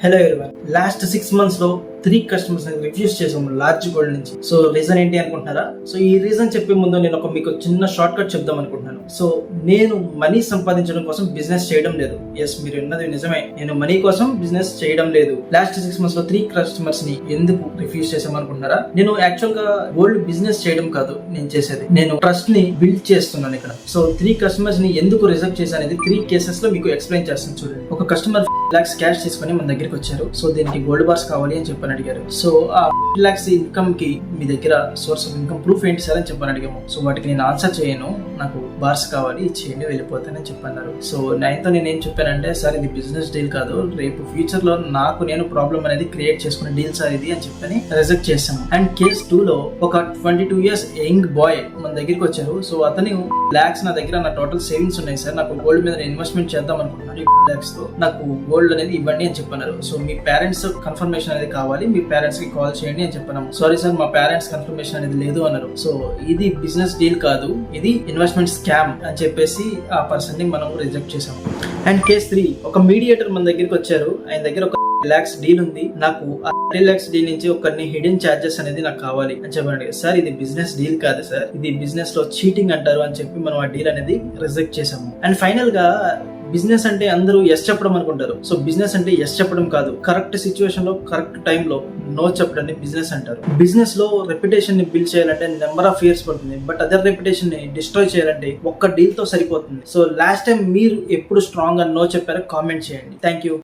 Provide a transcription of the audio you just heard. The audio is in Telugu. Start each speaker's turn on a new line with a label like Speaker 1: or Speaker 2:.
Speaker 1: హలో ఎవరీవన్, లాస్ట్ 6 months లో 3 customers రిఫ్యూజ్ చేసాము లార్జ్ గోల్డ్ నుంచి. సో రీజన్ ఏంటి అనుకుంటున్నారా? సో ఈ రీజన్ చెప్పే ముందు నేను మీకు చిన్న షార్ట్ కట్ చెప్దాం అనుకుంటున్నాను. సో నేను మనీ సంపాదించడం కోసం బిజినెస్ చేయడం లేదు. ఎస్, మీరు విన్నది నిజమే, నేను మనీ కోసం బిజినెస్ చేయడం లేదు. లాస్ట్ 6 months లో 3 customers ని ఎందుకు రిఫ్యూజ్ చేసాం అనుకుంటున్నారా? నేను యాక్చువల్ గా గోల్డ్ బిజినెస్ చేయడం కాదు నేను చేసేది, నేను ట్రస్ట్ ని బిల్డ్ చేస్తున్నాను ఇక్కడ. సో 3 customers ని ఎందుకు రిజెక్ట్ చేశాను అనేది 3 cases లో మీకు ఎక్స్ప్లెయిన్ చేస్తాను చూడండి. ఒక కస్టమర్ lakhs క్యాష్ తీసుకొని మన దగ్గరికి వచ్చారు. సో దీనికి గోల్డ్ బార్స్ కావాలి అని చెప్పని అడిగారు. సో ఆ lakhs ఇన్కమ్ కి మీ దగ్గర సోర్స్ ఆఫ్ ఇన్కమ్ ప్రూఫ్ ఏంటి సార్ అని చెప్పని అడిగాము. సో వాటికి నేను ఆన్సర్ చేయను, నాకు బార్స్ కావాలి, ఇచ్చేయండి, వెళ్ళిపోతానని చెప్పన్నారు. సో నేనేం చెప్పానంటే, సార్ ఇది బిజినెస్ డీల్ కాదు, రేపు ఫ్యూచర్ లో నేను ప్రాబ్లం అనేది క్రియేట్ చేసుకునే డీల్ సార్ ఇది అని చెప్పని రిజెక్ట్ చేశాము. అండ్ కేస్ 2 లో ఒక 22 years యంగ్ బాయ్ మన దగ్గరికి వచ్చారు. సో అతని lakhs నా దగ్గర నా టోటల్ సేవింగ్స్ ఉన్నాయి సార్, నాకు గోల్డ్ మీద ఇన్వెస్ట్మెంట్ చేద్దాం అనుకుంటున్నాను, lakhs తో నాకు గోల్డ్ అనేది ఇవ్వండి అని చెప్పన్నారు. సో మీ పేరెంట్స్ కన్ఫర్మేషన్ అనేది కావాలి, మీ పేరెంట్స్ కి కాల్ చేయండి అని చెప్పాము. సారీ సార్, మా పేరెంట్స్ కన్ఫర్మేషన్ అనేది లేదు అన్నారు. సో ఇది బిజినెస్ డీల్ కాదు, ఇది ఇన్వెస్ట్మెంట్ స్కామ్ అని చెప్పేసి ఆ పర్సన్ ని మనం రిజెక్ట్ చేసాము. అండ్ కేస్ 3, ఒక మీడియేటర్ మన దగ్గరికి వచ్చారు. ఆయన దగ్గర ఒక lakhs డీల్ ఉంది, నాకు ఆ 3 lakhs డీల్ నుంచి కొన్ని హిడెన్ చార్జెస్ అనేది నాకు కావాలి అని చెప్పాను. సార్ ఇది బిజినెస్ డీల్ కాదు సార్, ఇది బిజినెస్ లో చీటింగ్ అంటారు అని చెప్పి మనం ఆ డీల్ అనేది రిజెక్ట్ చేసాము. అండ్ ఫైనల్ గా బిజినెస్ అంటే అందరూ ఎస్ చెప్పడం అనుకుంటారు. సో బిజినెస్ అంటే ఎస్ చెప్పడం కాదు, కరెక్ట్ సిచ్యువేషన్ లో కరెక్ట్ టైం లో నో చెప్పడాన్ని బిజినెస్ అంటారు. బిజినెస్ లో రెప్యుటేషన్ ని బిల్డ్ చేయాలంటే నెంబర్ ఆఫ్ ఇయర్స్ పడుతుంది, బట్ అదర్ రెప్యుటేషన్ ని డిస్ట్రాయ్ చేయాలంటే ఒక్క డీల్ తో సరిపోతుంది. సో లాస్ట్ టైం మీరు ఎప్పుడు స్ట్రాంగ్ గా నో చెప్పారో కామెంట్ చేయండి. Thank you.